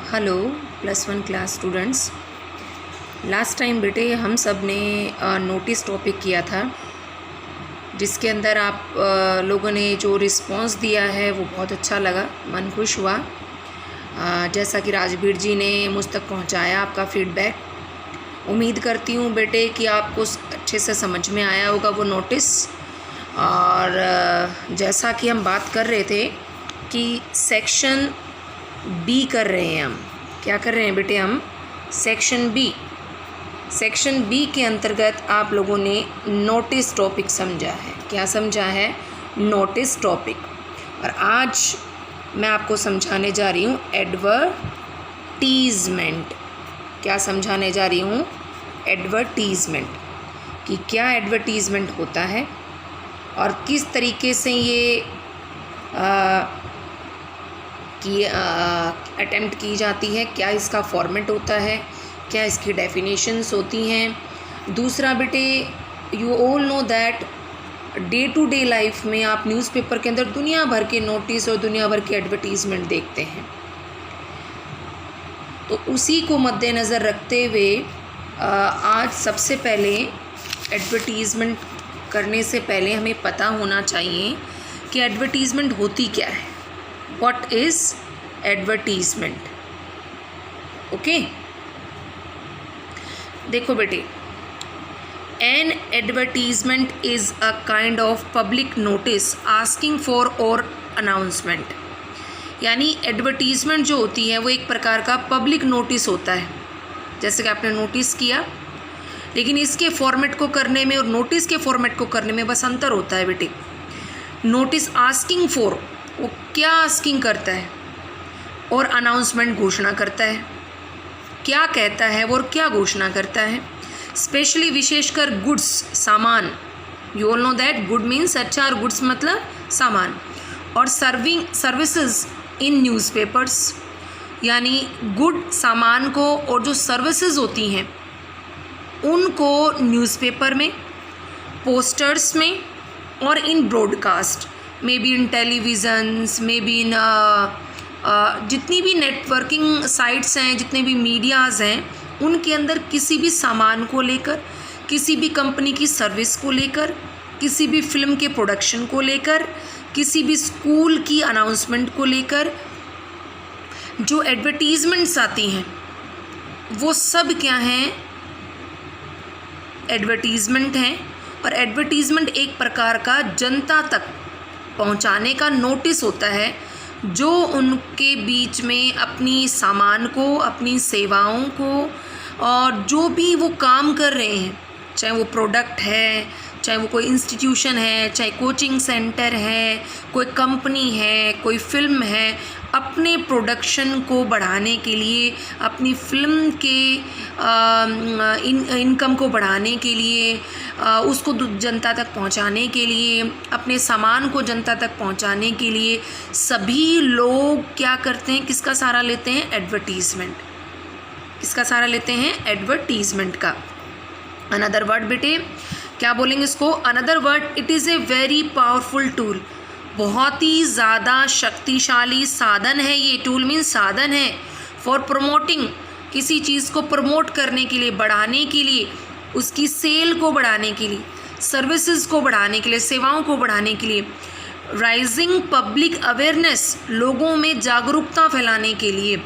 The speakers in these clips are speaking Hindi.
Hello +1 class students. Last time बेटे हम सब ने नोटिस टॉपिक किया था, जिसके अंदर आप लोगों ने जो रिस्पांस दिया है वो बहुत अच्छा लगा, मन खुश हुआ। जैसा कि राजवीर जी ने मुझ तक पहुंचाया आपका फीडबैक। उम्मीद करती हूँ बेटे कि आपको अच्छे से समझ में आया होगा वो नोटिस। और जैसा कि हम बात कर रहे थे कि सेक्शन बी कर रहे हैं, हम क्या कर रहे हैं बेटे, हम सेक्शन बी के अंतर्गत आप लोगों ने नोटिस टॉपिक समझा है। क्या समझा है? Notice topic. और आज मैं आपको समझाने जा रही हूँ एडवर्टीज़मेंट। क्या समझाने जा रही हूँ? एडवर्टीज़मेंट। कि क्या एडवर्टीज़मेंट होता है और किस तरीके से ये अटेम्प्ट की जाती है, क्या इसका फॉर्मेट होता है, क्या इसकी डेफिनेशंस होती हैं। दूसरा बेटे, you all know that day to day life में आप न्यूज़पेपर के अंदर दुनिया भर के नोटिस और दुनिया भर के एडवर्टीज़मेंट देखते हैं। तो उसी को मद्देनज़र रखते हुए आज सबसे पहले एडवर्टीज़मेंट करने से पहले हमें पता होना चाहिए कि एडवर्टीज़मेंट होती क्या है। What is advertisement? ओके, देखो बेटे, an advertisement is a kind of public notice asking for or announcement। यानी एडवर्टीज़मेंट जो होती है वो एक प्रकार का पब्लिक नोटिस होता है, जैसे कि आपने नोटिस किया, लेकिन इसके फॉर्मेट को करने में और नोटिस के फॉर्मेट को करने में बस अंतर होता है बेटे। नोटिस आस्किंग फॉर, वो क्या आस्किंग करता है, और अनाउंसमेंट घोषणा करता है। क्या कहता है वो और क्या घोषणा करता है। स्पेशली विशेषकर गुड्स, सामान। You all know that good means अच्छा और गुड्स मतलब सामान। और सर्विसेज इन न्यूज़पेपर्स, यानी गुड सामान को और जो सर्विसेज होती हैं उनको न्यूज़पेपर में, पोस्टर्स में और in broadcast, may be in televisions, may be in जितनी भी नेटवर्किंग साइट्स हैं, जितने भी मीडियाज़ हैं, उनके अंदर किसी भी सामान को लेकर, किसी भी कंपनी की सर्विस को लेकर, किसी भी फिल्म के प्रोडक्शन को लेकर, किसी भी स्कूल की अनाउंसमेंट को लेकर जो एडवर्टीज़मेंट्स आती हैं वो सब क्या हैं? एडवर्टीज़मेंट हैं। और एडवर्टीज़मेंट एक प्रकार का जनता तक पहुंचाने का नोटिस होता है, जो उनके बीच में अपनी सामान को, अपनी सेवाओं को, और जो भी वो काम कर रहे हैं, चाहे वो प्रोडक्ट है, चाहे वो कोई इंस्टीट्यूशन है, चाहे कोचिंग सेंटर है, कोई कंपनी है, कोई फिल्म है, अपने प्रोडक्शन को बढ़ाने के लिए, अपनी फिल्म के इनकम को बढ़ाने के लिए, उसको जनता तक पहुंचाने के लिए, अपने सामान को जनता तक पहुंचाने के लिए सभी लोग क्या करते हैं? किसका सहारा लेते हैं? एडवर्टीज़मेंट। किसका सहारा लेते हैं? एडवर्टीज़मेंट का। अनदर वर्ड बेटे, क्या बोलेंगे इसको? Another word, it is a very powerful tool. बहुत ही ज़्यादा शक्तिशाली साधन है ये। टूल मीन्स साधन है। फॉर प्रमोटिंग, किसी चीज़ को प्रमोट करने के लिए, बढ़ाने के लिए, उसकी सेल को बढ़ाने के लिए, सर्विसेज को बढ़ाने के लिए, सेवाओं को बढ़ाने के लिए। राइजिंग पब्लिक अवेयरनेस, लोगों में जागरूकता फैलाने के लिए।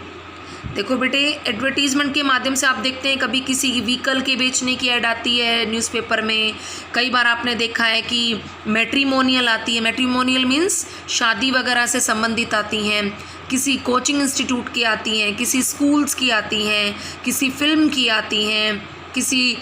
देखो बेटे, एडवर्टीज़मेंट के माध्यम से आप देखते हैं कभी किसी व्हीकल के बेचने की ऐड आती है न्यूज़पेपर में। कई बार आपने देखा है कि मैट्रिमोनियल आती है। मैट्रिमोनियल मीन्स शादी वगैरह से संबंधित आती हैं। किसी कोचिंग इंस्टीट्यूट की आती हैं, किसी स्कूल्स की आती हैं, किसी फिल्म की आती हैं, किसी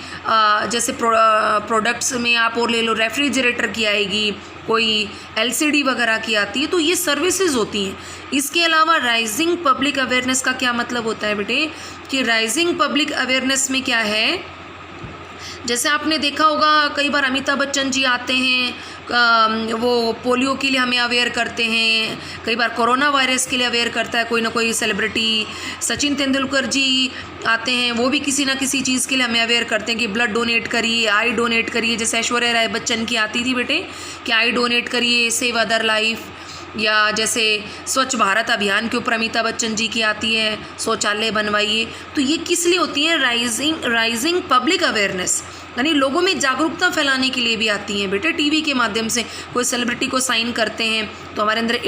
जैसे प्रोडक्ट्स में आप और ले लो, रेफ्रिजरेटर की आएगी, कोई एलसीडी वगैरह की आती है। तो ये सर्विसेज होती हैं। इसके अलावा राइजिंग पब्लिक अवेयरनेस का क्या मतलब होता है बेटे? कि राइजिंग पब्लिक अवेयरनेस में क्या है, जैसे आपने देखा होगा कई बार अमिताभ बच्चन जी आते हैं, वो पोलियो के लिए हमें अवेयर करते हैं, कई बार कोरोना वायरस के लिए अवेयर करता है कोई ना कोई सेलिब्रिटी। सचिन तेंदुलकर जी आते हैं, वो भी किसी ना किसी चीज़ के लिए हमें अवेयर करते हैं कि ब्लड डोनेट करिए, आई डोनेट करिए। जैसे ऐश्वर्या राय बच्चन की आती थी बेटे कि आई डोनेट करिए, सेव अदर लाइफ। या जैसे स्वच्छ भारत अभियान के ऊपर अमिताभ बच्चन जी की आती है, शौचालय बनवाइए। तो ये किस लिए होती है? राइजिंग पब्लिक अवेयरनेस, यानी लोगों में जागरूकता फैलाने के लिए भी आती हैं बेटे। टीवी के माध्यम से कोई सेलिब्रिटी को साइन करते हैं तो हमारे अंदर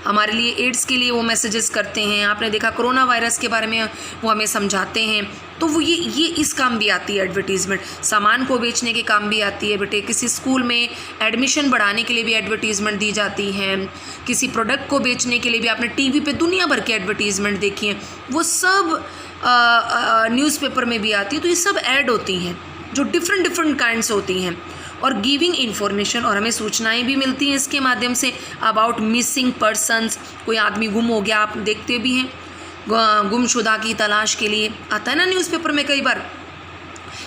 हमारे लिए एड्स के लिए वो मैसेजेस करते हैं। आपने देखा कोरोना वायरस के बारे में वो हमें समझाते हैं, तो वो ये इस काम भी आती है एडवर्टीज़मेंट। सामान को बेचने के काम भी आती है बेटे। किसी स्कूल में एडमिशन बढ़ाने के लिए भी एडवर्टीज़मेंट दी जाती है। किसी प्रोडक्ट को बेचने के लिए भी आपने टीवी पे दुनिया भर के एडवर्टीज़मेंट देखी हैं, वो सब न्यूज़पेपर में भी आती है। तो ये सब ऐड होती हैं जो डिफरेंट काइंड्स होती हैं। और गिविंग इन्फॉर्मेशन, और हमें सूचनाएं भी मिलती हैं इसके माध्यम से अबाउट मिसिंग पर्सन्स। कोई आदमी गुम हो गया, आप देखते भी हैं, गुमशुदा की तलाश के लिए आता है ना न्यूज़पेपर में। कई बार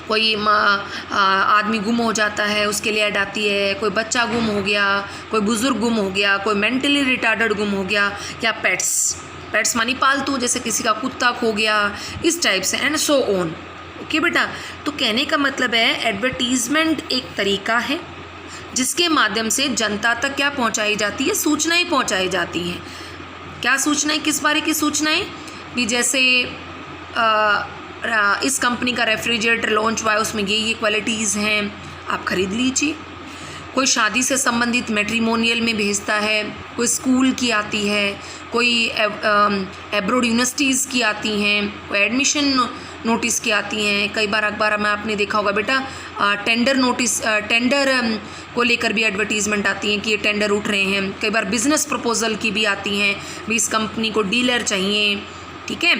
कोई आदमी गुम हो जाता है, उसके लिए ऐड आती है। कोई बच्चा गुम हो गया, कोई बुज़ुर्ग गुम हो गया, कोई मेंटली रिटार्डेड गुम हो गया, या पेट्स मानी पालतू, जैसे किसी का कुत्ता खो गया, इस टाइप से, एंड सो ऑन। ओके बेटा, तो कहने का मतलब है एडवर्टीज़मेंट एक तरीका है जिसके माध्यम से जनता तक क्या पहुंचाई जाती है? सूचनाएं पहुंचाई जाती हैं। क्या सूचनाएं? किस बारे की सूचनाएं? कि जैसे इस कंपनी का रेफ्रिजरेटर लॉन्च हुआ है, उसमें ये क्वालिटीज़ हैं, आप ख़रीद लीजिए। कोई शादी से संबंधित मैट्रिमोनियल में भेजता है, कोई स्कूल की आती है, कोई एब्रोड यूनिवर्सिटीज़ की आती हैं, कोई एडमिशन नोटिस की आती हैं। कई बार अखबार में आपने देखा होगा बेटा, टेंडर को लेकर भी एडवर्टीज़मेंट आती हैं कि ये टेंडर उठ रहे हैं। कई बार बिज़नेस प्रपोजल की भी आती हैं, भी इस कंपनी को डीलर चाहिए, ठीक है।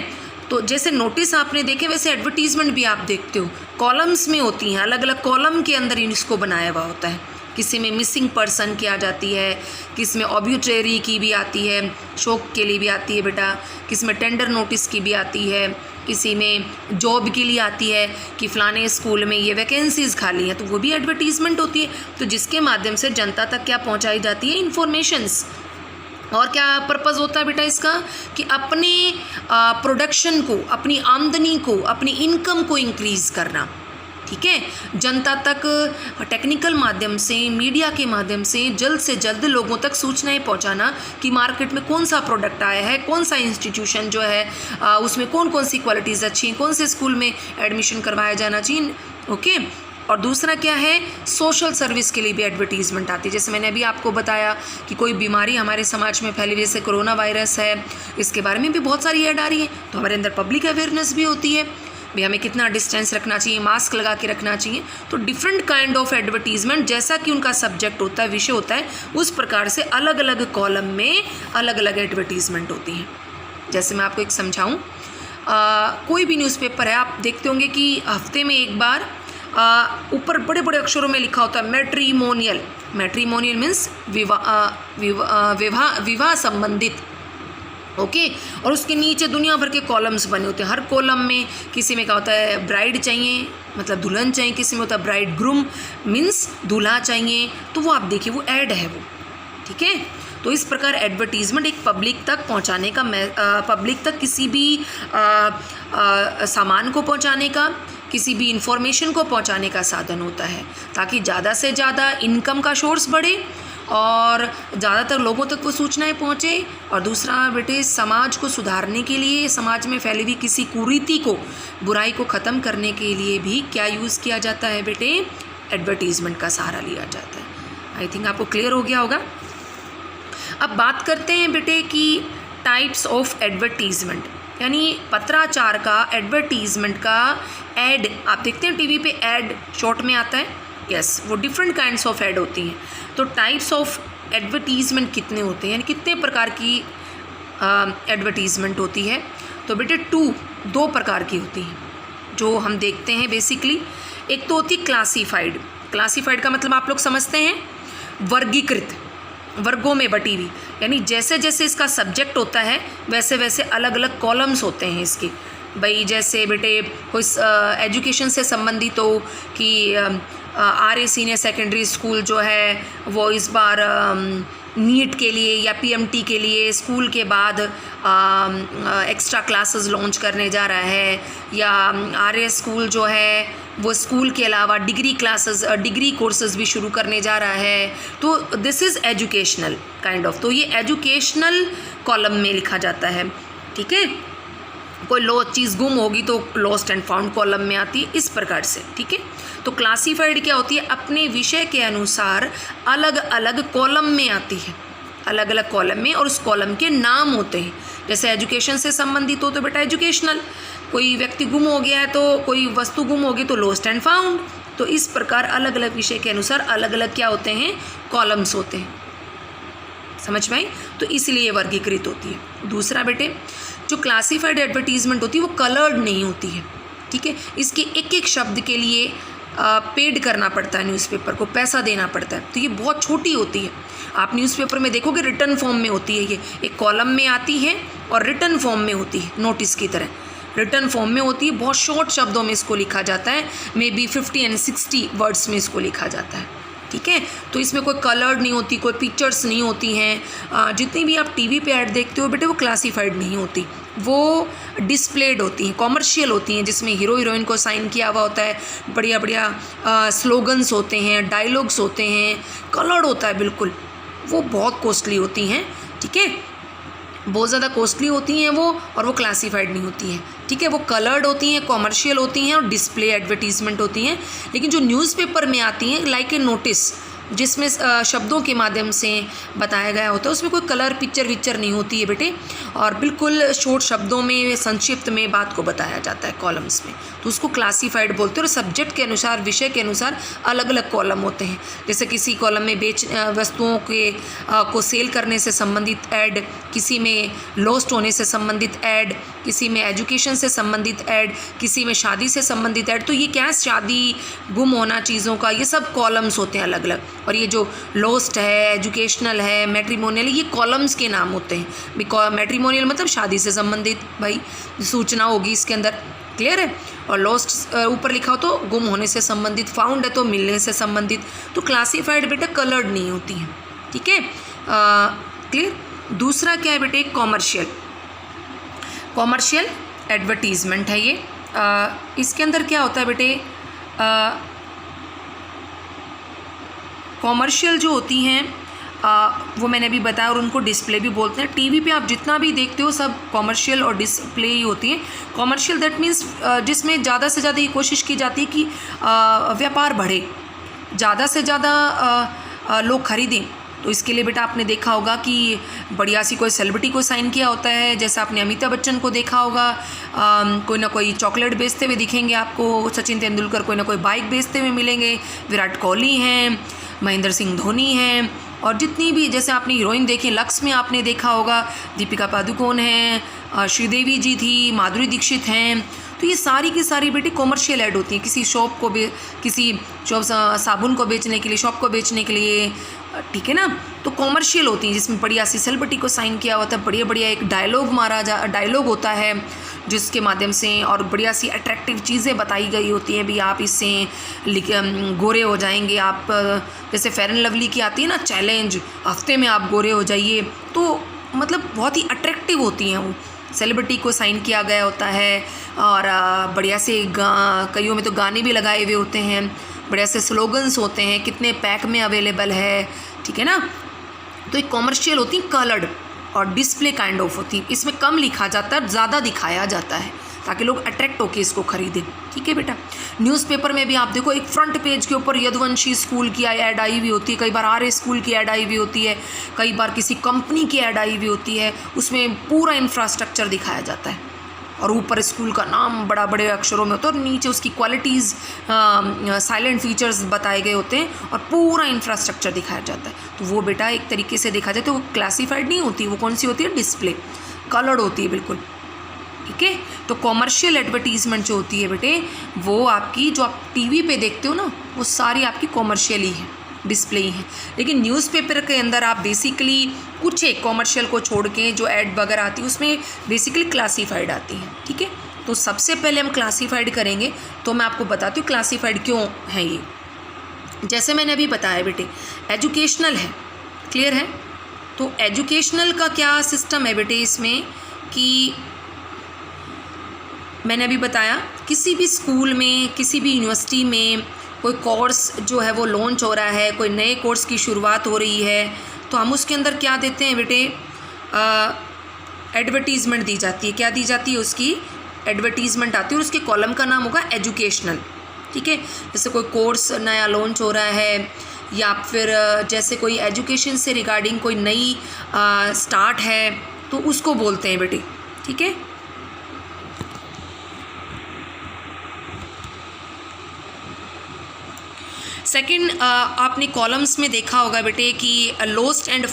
तो जैसे नोटिस आपने देखे वैसे एडवर्टीज़मेंट भी आप देखते हो, कॉलम्स में होती हैं, अलग अलग कॉलम के अंदर इसको बनाया हुआ होता है। किसी में मिसिंग पर्सन की आ जाती है, किसी में ऑब्यूटरी की भी आती है, शौक के लिए भी आती है बेटा, किसी में टेंडर नोटिस की भी आती है, किसी में जॉब के लिए आती है कि फ़लाने स्कूल में ये वैकेंसीज़ खाली हैं, तो वो भी एडवर्टीज़मेंट होती है। तो जिसके माध्यम से जनता तक क्या पहुंचाई जाती है? इन्फॉर्मेशंस। और क्या पर्पज़ होता है बेटा इसका? कि अपने प्रोडक्शन को, अपनी आमदनी को, अपनी इनकम को इंक्रीज़ करना, ठीक है। जनता तक टेक्निकल माध्यम से, मीडिया के माध्यम से जल्द लोगों तक सूचनाएं पहुंचाना कि मार्केट में कौन सा प्रोडक्ट आया है, कौन सा इंस्टीट्यूशन जो है उसमें कौन सी क्वालिटीज़ अच्छी हैं, कौन से स्कूल में एडमिशन करवाया जाना चाहिए, ओके। और दूसरा क्या है? सोशल सर्विस के लिए भी एडवर्टीज़मेंट आती है। जैसे मैंने अभी आपको बताया कि कोई बीमारी हमारे समाज में फैली, जैसे कोरोना वायरस है, इसके बारे में भी बहुत सारी ऐड आ रही है, तो हमारे अंदर पब्लिक अवेयरनेस भी होती है भी हमें कितना डिस्टेंस रखना चाहिए, मास्क लगा के रखना चाहिए। तो डिफरेंट काइंड ऑफ एडवर्टीज़मेंट, जैसा कि उनका सब्जेक्ट होता है, विषय होता है, उस प्रकार से अलग अलग कॉलम में अलग अलग एडवर्टीज़मेंट होती हैं। जैसे मैं आपको एक समझाऊँ, कोई भी न्यूज़पेपर है, आप देखते होंगे कि हफ्ते में एक बार ऊपर बड़े बड़े अक्षरों में लिखा होता है मैट्रिमोनियल। मैट्रिमोनियल मीन्स विवाह संबंधित, ओके। और उसके नीचे दुनिया भर के कॉलम्स बने होते हैं। हर कॉलम में किसी में क्या होता है? ब्राइड चाहिए, मतलब दुल्हन चाहिए, किसी में होता है ब्राइड ग्रूम मीन्स दूल्हा चाहिए। तो वो आप देखिए, वो ऐड है वो, ठीक है। तो इस प्रकार एडवर्टीज़मेंट एक पब्लिक तक पहुंचाने का, पब्लिक तक किसी भी सामान को पहुंचाने का, किसी भी इंफॉर्मेशन को पहुंचाने का साधन होता है, ताकि ज़्यादा से ज़्यादा इनकम का सोर्स बढ़े और ज़्यादातर लोगों तक वो सूचनाएं पहुँचे। और दूसरा बेटे, समाज को सुधारने के लिए, समाज में फैली हुई किसी कुरीति को, बुराई को ख़त्म करने के लिए भी क्या यूज़ किया जाता है बेटे? एडवर्टीज़मेंट का सहारा लिया जाता है। आई थिंक आपको क्लियर हो गया होगा। अब बात करते हैं बेटे कि टाइप्स ऑफ एडवर्टीज़मेंट, यानी पत्राचार का, एडवर्टीज़मेंट का ऐड। आप देखते हैं टीवी पे ऐड शॉर्ट में आता है, यस, वो डिफरेंट काइंड्स ऑफ ऐड होती हैं। तो टाइप्स ऑफ एडवर्टीज़मेंट कितने होते हैं, यानी कितने प्रकार की एडवर्टीज़मेंट होती है? तो बेटे दो प्रकार की होती हैं जो हम देखते हैं बेसिकली। एक तो होती है क्लासीफाइड। क्लासीफाइड का मतलब आप लोग समझते हैं, वर्गीकृत, वर्गों में बटी हुई, यानी जैसे जैसे इसका सब्जेक्ट होता है वैसे वैसे अलग अलग कॉलम्स होते हैं इसके। भाई जैसे बेटे कोई एजुकेशन से संबंधित हो कि RA सीनियर सेकेंडरी स्कूल जो है वो इस बार नीट के लिए या PMT के लिए स्कूल के बाद एक्स्ट्रा क्लासेस लॉन्च करने जा रहा है, या RA स्कूल जो है वो स्कूल के अलावा डिग्री क्लासेस, डिग्री कोर्सेज भी शुरू करने जा रहा है, तो this is educational kind of, तो ये एजुकेशनल कॉलम में लिखा जाता है, ठीक है। कोई चीज़ गुम होगी तो लॉस्ट एंड फाउंड कॉलम में आती है, इस प्रकार से, ठीक है। तो क्लासीफाइड क्या होती है, अपने विषय के अनुसार अलग अलग कॉलम में आती है, अलग अलग कॉलम में, और उस कॉलम के नाम होते हैं। जैसे एजुकेशन से संबंधित हो तो बेटा एजुकेशनल, कोई व्यक्ति गुम हो गया है तो कोई वस्तु गुम होगी तो लॉस्ट एंड फाउंड। तो इस प्रकार अलग अलग विषय के अनुसार अलग अलग क्या होते हैं, कॉलम्स होते हैं, समझ में आई। तो इसलिए वर्गीकृत होती है। दूसरा बेटे, जो क्लासीफाइड एडवर्टीजमेंट होती है वो कलर्ड नहीं होती है, ठीक है। इसके एक एक शब्द के लिए पेड करना पड़ता है, न्यूज़पेपर को पैसा देना पड़ता है, तो ये बहुत छोटी होती है। आप न्यूज़पेपर में देखोगे रिटर्न फॉर्म में होती है, ये एक कॉलम में आती है और रिटर्न फॉर्म में होती है, नोटिस की तरह रिटर्न फॉर्म में होती है। बहुत शॉर्ट शब्दों में इसको लिखा जाता है, मे बी 50 and 60 वर्ड्स में इसको लिखा जाता है, ठीक है। तो इसमें कोई कलर्ड नहीं होती, कोई पिक्चर्स नहीं होती हैं। जितनी भी आप टीवी पे ऐड देखते हो बेटे वो क्लासीफाइड नहीं होती, वो डिस्प्लेड होती हैं, कॉमर्शियल होती हैं, जिसमें हीरो हीरोइन को साइन किया हुआ होता है, बढ़िया बढ़िया स्लोगन्स होते हैं, डायलॉग्स होते हैं, कलर्ड होता है बिल्कुल। वो बहुत कॉस्टली होती हैं, ठीक है, बहुत ज़्यादा कॉस्टली होती हैं वो, और वो क्लासीफाइड नहीं होती हैं, ठीक है। वो कलर्ड होती हैं, कॉमर्शियल होती हैं और डिस्प्ले एडवर्टीजमेंट होती हैं। लेकिन जो न्यूज़पेपर में आती हैं लाइक ए नोटिस, जिसमें शब्दों के माध्यम से बताया गया होता है, उसमें कोई कलर पिक्चर विक्चर नहीं होती है बेटे, और बिल्कुल शॉर्ट शब्दों में संक्षिप्त में बात को बताया जाता है कॉलम्स में, तो उसको क्लासीफाइड बोलते हैं। और सब्जेक्ट के अनुसार, विषय के अनुसार अलग अलग कॉलम होते हैं। जैसे किसी कॉलम में वस्तुओं के को सेल करने से संबंधित ऐड, किसी में लॉस्ट होने से संबंधित ऐड, किसी में एजुकेशन से संबंधित ऐड, किसी में शादी से संबंधित ऐड। तो ये क्या है, शादी, गुम होना चीज़ों का, ये सब कॉलम्स होते हैं अलग अलग। और ये जो लॉस्ट है, एजुकेशनल है, मैट्रिमोनियल, ये कॉलम्स के नाम होते हैं। मैट्रिमोनियल मतलब शादी से संबंधित भाई सूचना होगी इसके अंदर, क्लियर है। और लॉस्ट ऊपर लिखा हो तो गुम होने से संबंधित, फाउंड है तो मिलने से संबंधित। तो क्लासीफाइड बेटा कलर्ड नहीं होती हैं, ठीक है, क्लियर। दूसरा क्या है बेटे, कॉमर्शियल, कॉमर्शियल एडवर्टीजमेंट है ये। इसके अंदर क्या होता है बेटे, कॉमर्शियल जो होती हैं वो मैंने अभी बताया, और उनको डिस्प्ले भी बोलते हैं। टीवी पे आप जितना भी देखते हो सब कॉमर्शियल और डिस्प्ले ही होती है। कॉमर्शियल दैट मीन्स जिसमें ज़्यादा से ज़्यादा ये कोशिश की जाती है कि व्यापार बढ़े, ज़्यादा से ज़्यादा लोग खरीदें। तो इसके लिए बेटा आपने देखा होगा कि बढ़िया सी कोई सेलिब्रिटी को साइन किया होता है, जैसे आपने अमिताभ बच्चन को देखा होगा, कोई ना कोई चॉकलेट बेचते हुए दिखेंगे आपको, सचिन तेंदुलकर कोई ना कोई बाइक बेचते हुए मिलेंगे, विराट कोहली हैं, महेंद्र सिंह धोनी हैं, और जितनी भी, जैसे आपने हीरोइन देखी लक्स में आपने देखा होगा, दीपिका पादुकोण हैं, श्रीदेवी जी थी, माधुरी दीक्षित हैं। तो ये सारी की सारी बेटी कॉमर्शियल ऐड होती हैं, किसी शॉप को किसी शॉप साबुन को बेचने के लिए, शॉप को बेचने के लिए, ठीक है ना। तो कॉमर्शियल होती हैं जिसमें बढ़िया सी सेलिब्रिटी को साइन किया होता है, बढ़िया बढ़िया एक डायलॉग होता है जिसके माध्यम से, और बढ़िया सी अट्रैक्टिव चीज़ें बताई गई होती हैं, भी आप इससे गोरे हो जाएंगे। आप जैसे फेयर एंड लवली की आती है ना चैलेंज, हफ्ते में आप गोरे हो जाइए, तो मतलब बहुत ही अट्रैक्टिव होती हैं वो। सेलिब्रिटी को साइन किया गया होता है, और बढ़िया से कईयों में तो गाने भी लगाए हुए होते हैं, बढ़िया से स्लोगन्स होते हैं, कितने पैक में अवेलेबल है, ठीक है ना। तो एक कॉमर्शियल होती है कलर्ड और डिस्प्ले काइंड ऑफ होती है। इसमें कम लिखा जाता है, ज़्यादा दिखाया जाता है ताकि लोग अट्रैक्ट होकर इसको खरीदें, ठीक है बेटा। न्यूज़पेपर में भी आप देखो एक फ्रंट पेज के ऊपर यदुवंशी स्कूल की ऐड आई हुई होती है, कई बार आर्य स्कूल की ऐड आई हुई होती है, कई बार किसी कंपनी की ऐड आई हुई होती है, उसमें पूरा इंफ्रास्ट्रक्चर दिखाया जाता है, और ऊपर स्कूल का नाम बड़ा बड़े अक्षरों में होता है, और नीचे उसकी क्वालिटीज़, साइलेंट फीचर्स बताए गए होते हैं, और पूरा इंफ्रास्ट्रक्चर दिखाया जाता है। तो वो बेटा एक तरीके से देखा जाए तो वो क्लासीफाइड नहीं होती, वो कौन सी होती है, डिस्प्ले, कलर्ड होती है बिल्कुल, ठीक है। तो कॉमर्शियल एडवर्टीजमेंट जो होती है बेटे, वो आपकी जो आप टीवी पे देखते हो ना, वो सारी आपकी कॉमर्शियल ही है, डिस्प्ले ही है। लेकिन न्यूज़पेपर के अंदर आप बेसिकली कुछ एक कॉमर्शियल को छोड़ के जो ऐड वगैरह आती है उसमें बेसिकली क्लासीफाइड आती है, ठीक है। तो सबसे पहले हम क्लासीफाइड करेंगे, तो मैं आपको बताती हूँ क्लासीफाइड क्यों है ये। जैसे मैंने अभी बताया बेटे, एजुकेशनल है, क्लियर है। तो एजुकेशनल का क्या सिस्टम है बेटे इसमें, कि मैंने अभी बताया कि किसी भी स्कूल में, किसी भी यूनिवर्सिटी में कोई कोर्स जो है वो लॉन्च हो रहा है, कोई नए कोर्स की शुरुआत हो रही है, तो हम उसके अंदर क्या देते हैं बेटे, एडवर्टीज़मेंट दी जाती है। क्या दी जाती है? उसकी एडवर्टीज़मेंट आती है और उसके कॉलम का नाम होगा एजुकेशनल। ठीक है, जैसे कोई कोर्स नया लॉन्च हो रहा है या फिर जैसे कोई एजुकेशन से रिगार्डिंग कोई नई स्टार्ट है तो उसको बोलते हैं बेटे। ठीक है, सेकंड, आपने कॉलम्स में देखा होगा बेटे कि लॉस्ट एंड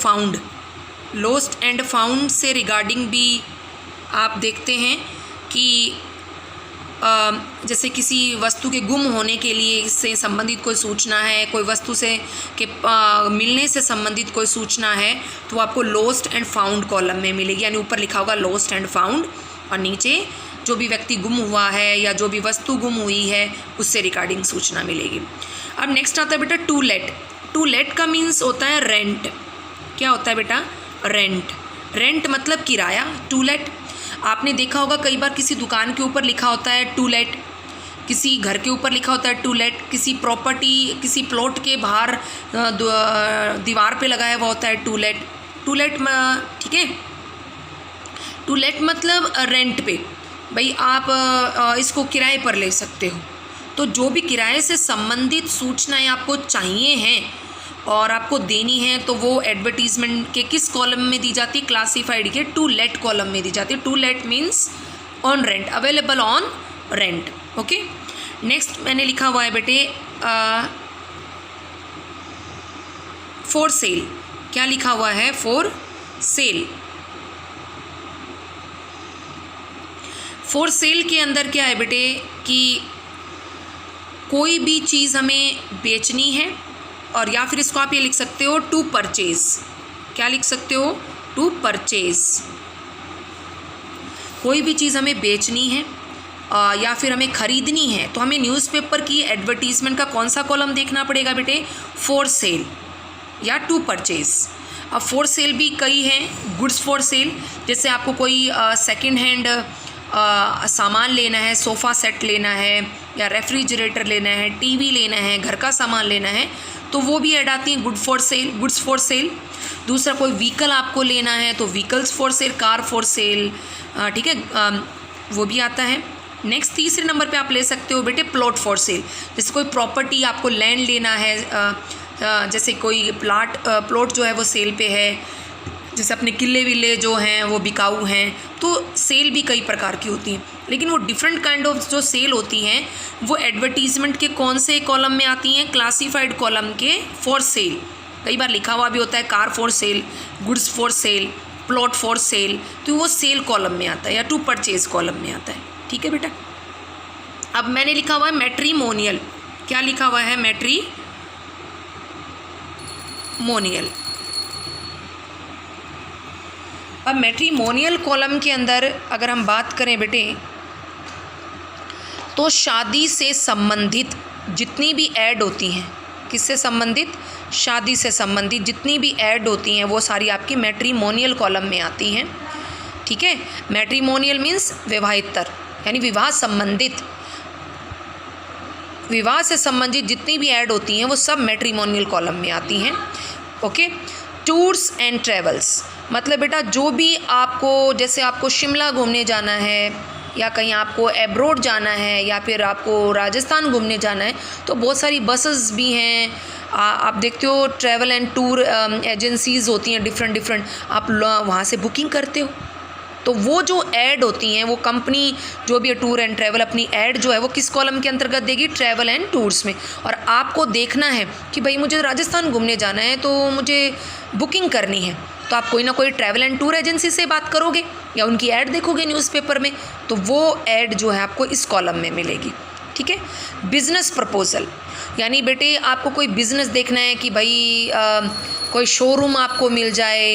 फाउंड से रिगार्डिंग भी आप देखते हैं कि जैसे किसी वस्तु के गुम होने के लिए से संबंधित कोई सूचना है, कोई वस्तु से के मिलने से संबंधित कोई सूचना है, तो आपको लॉस्ट एंड फाउंड कॉलम में मिलेगी। यानी ऊपर लिखा होगा लॉस्ट एंड फाउंड और नीचे जो भी व्यक्ति गुम हुआ है या जो भी वस्तु गुम हुई है उससे रिगार्डिंग सूचना मिलेगी। अब नेक्स्ट आता है बेटा टू लेट। टू लेट का मीन्स होता है रेंट। क्या होता है बेटा? रेंट। रेंट मतलब किराया। टू लेट आपने देखा होगा कई बार किसी दुकान के ऊपर लिखा होता है टू लेट, किसी घर के ऊपर लिखा होता है टू लेट, किसी प्रॉपर्टी, किसी प्लॉट के बाहर दीवार पे लगाया हुआ होता है टू लेट। टू लेट, ठीक है, टू लेट मतलब रेंट पे, भाई आप इसको किराए पर ले सकते हो। तो जो भी किराए से संबंधित सूचनाएं आपको चाहिए हैं और आपको देनी है तो वो एडवर्टीजमेंट के किस कॉलम में दी जाती है? क्लासिफाइड के टू लेट कॉलम में दी जाती है। To let means on rent, available on rent. Okay, next मैंने लिखा हुआ है बेटे फॉर सेल। क्या लिखा हुआ है? For sale. फॉर सेल के अंदर क्या है बेटे कि कोई भी चीज़ हमें बेचनी है, और या फिर इसको आप ये लिख सकते हो टू परचेज। क्या लिख सकते हो? To purchase. कोई भी चीज़ हमें बेचनी है या फिर हमें ख़रीदनी है तो हमें न्यूज़पेपर की एडवर्टीजमेंट का कौन सा कॉलम देखना पड़ेगा बेटे? फॉर सेल या टू परचेज। अब फॉर सेल भी कई हैं, गुड्स फॉर सेल, जैसे आपको कोई सेकेंड हैंड सामान लेना है, सोफ़ा सेट लेना है या रेफ्रिजरेटर लेना है, टीवी लेना है, घर का सामान लेना है, तो वो भी ऐड आती हैं गुड्स फॉर सेल। दूसरा कोई व्हीकल आपको लेना है तो vehicles for sale, car for sale, ठीक है, वो भी आता है। नेक्स्ट तीसरे नंबर पे आप ले सकते हो बेटे प्लॉट फॉर सेल। जैसे कोई प्रॉपर्टी आपको लैंड लेना है, जैसे कोई प्लॉट जो है वो सेल पे है, जैसे अपने किले विले जो हैं वो बिकाऊ हैं, तो सेल भी कई प्रकार की होती हैं। लेकिन वो डिफरेंट काइंड ऑफ जो सेल होती हैं वो एडवर्टीजमेंट के कौन से कॉलम में आती हैं? क्लासिफाइड कॉलम के फॉर सेल। कई बार लिखा हुआ भी होता है car for sale, goods for sale, plot for sale, तो वो सेल कॉलम में आता है या टू परचेज कॉलम में आता है। ठीक है बेटा, अब मैंने लिखा हुआ है मैट्रीमोनियल। क्या लिखा हुआ है? मैट्रीमोनियल। अब मैट्रीमोनियल कॉलम के अंदर अगर हम बात करें बेटे तो शादी से संबंधित जितनी भी ऐड होती हैं, किससे संबंधित? शादी से संबंधित जितनी भी ऐड होती हैं वो सारी आपकी मैट्रीमोनियल कॉलम में आती हैं। ठीक है, मैट्रीमोनियल मीन्स विवाहितर, यानी विवाह संबंधित, विवाह से संबंधित जितनी भी ऐड होती हैं वो सब मैट्रीमोनियल कॉलम में आती हैं। ओके, टूर्स एंड ट्रेवल्स मतलब बेटा जो भी आपको, जैसे आपको शिमला घूमने जाना है या कहीं आपको एब्रोड जाना है या फिर आपको राजस्थान घूमने जाना है तो बहुत सारी बसेस भी हैं। आप देखते हो ट्रैवल एंड टूर एजेंसीज़ होती हैं डिफरेंट, आप वहाँ से बुकिंग करते हो, तो वो जो ऐड होती हैं वो कंपनी जो भी है टूर एंड ट्रैवल अपनी ऐड जो है वो किस कॉलम के अंतर्गत देगी? ट्रैवल एंड टूर्स में। और आपको देखना है कि भाई मुझे राजस्थान घूमने जाना है तो मुझे बुकिंग करनी है, तो आप कोई ना कोई ट्रैवल एंड टूर एजेंसी से बात करोगे या उनकी ऐड देखोगे न्यूज़पेपर में, तो वो ऐड जो है आपको इस कॉलम में मिलेगी। ठीक है, बिज़नेस प्रपोजल, यानी बेटे आपको कोई बिज़नेस देखना है कि भाई कोई शोरूम आपको मिल जाए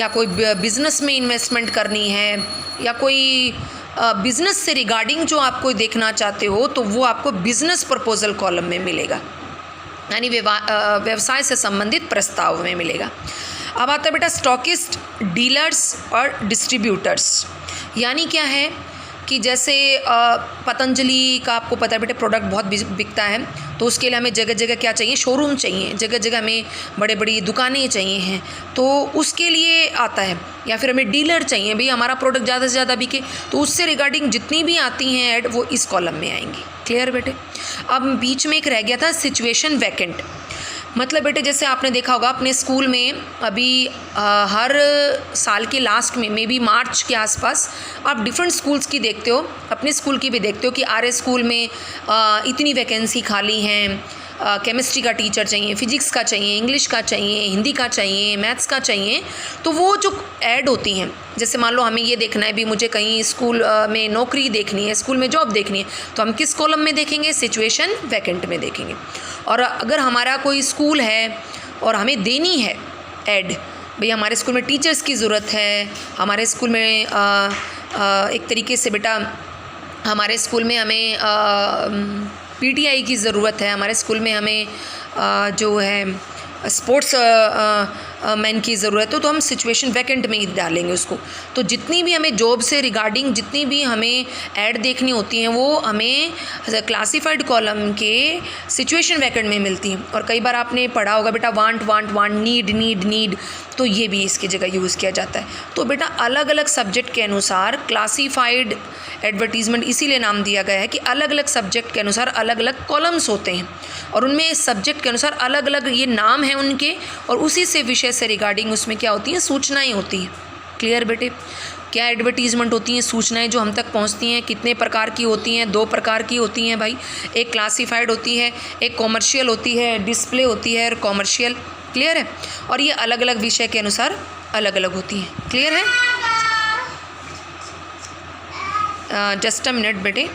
या कोई बिज़नेस में इन्वेस्टमेंट करनी है या कोई बिज़नेस से रिगार्डिंग जो आपको देखना चाहते हो तो वो आपको बिज़नेस प्रपोजल कॉलम में मिलेगा, यानी व्यवसाय से संबंधित प्रस्ताव में मिलेगा। अब आता है बेटा स्टॉकिस्ट, डीलर्स और डिस्ट्रीब्यूटर्स। यानी क्या है कि जैसे पतंजलि का आपको पता है बेटे प्रोडक्ट बहुत बिकता है, तो उसके लिए हमें जगह जगह क्या चाहिए, शोरूम चाहिए, जगह जगह हमें बड़े बड़ी दुकानें चाहिए हैं, तो उसके लिए आता है। या फिर हमें डीलर चाहिए, भाई हमारा प्रोडक्ट ज़्यादा से ज़्यादा बिके, तो उससे रिगार्डिंग जितनी भी आती हैं ऐड वो इस कॉलम में आएंगी। क्लियर बेटे। अब बीच में एक रह गया था सिचुएशन वैकेंट। मतलब बेटे जैसे आपने देखा होगा अपने स्कूल में अभी हर साल के लास्ट में मे बी मार्च के आसपास आप डिफरेंट स्कूल्स की देखते हो, अपने स्कूल की भी देखते हो कि आर्य स्कूल में इतनी वैकेंसी खाली हैं, केमिस्ट्री का टीचर चाहिए, फिजिक्स का चाहिए, इंग्लिश का चाहिए, हिंदी का चाहिए, मैथ्स का चाहिए। तो वो जो ऐड होती हैं, जैसे मान लो हमें ये देखना है भी मुझे कहीं स्कूल में नौकरी देखनी है, स्कूल में जॉब देखनी है, तो हम किस कॉलम में देखेंगे, सिचुएशन वैकेंट में देखेंगे। और अगर हमारा कोई स्कूल है और हमें देनी है ऐड, भाई हमारे स्कूल में टीचर्स की ज़रूरत है, हमारे स्कूल में एक तरीके से बेटा हमारे स्कूल में हमें पीटीआई की ज़रूरत है, हमारे स्कूल में हमें जो है स्पोर्ट्स मैन की ज़रूरत है, तो हम सिचुएशन वैकेंट में ही डालेंगे उसको। तो जितनी भी हमें जॉब से रिगार्डिंग जितनी भी हमें ऐड देखनी होती हैं वो हमें क्लासिफाइड कॉलम के सिचुएशन वैकेंट में मिलती हैं। और कई बार आपने पढ़ा होगा बेटा वांट, नीड, तो ये भी इसकी जगह यूज़ किया जाता है। तो बेटा अलग अलग सब्जेक्ट के अनुसार क्लासिफाइड एडवर्टीज़मेंट इसीलिए नाम दिया गया है कि अलग अलग सब्जेक्ट के अनुसार अलग अलग कॉलम्स होते हैं और उनमें सब्जेक्ट के अनुसार अलग अलग ये नाम हैं उनके, और उसी से विषय से रिगार्डिंग उसमें क्या होती हैं, सूचनाएं होती हैं। क्लियर बेटे। क्या एडवर्टीज़मेंट होती हैं, सूचनाएं जो हम तक पहुंचती हैं, कितने प्रकार की होती हैं, 2 प्रकार की होती हैं भाई, एक क्लासिफाइड होती है, एक कॉमर्शियल होती है, डिस्प्ले होती है और कॉमर्शियल। क्लियर है। और ये अलग अलग विषय के अनुसार अलग अलग होती हैं। क्लियर है। जस्ट अ मिनट बेटे।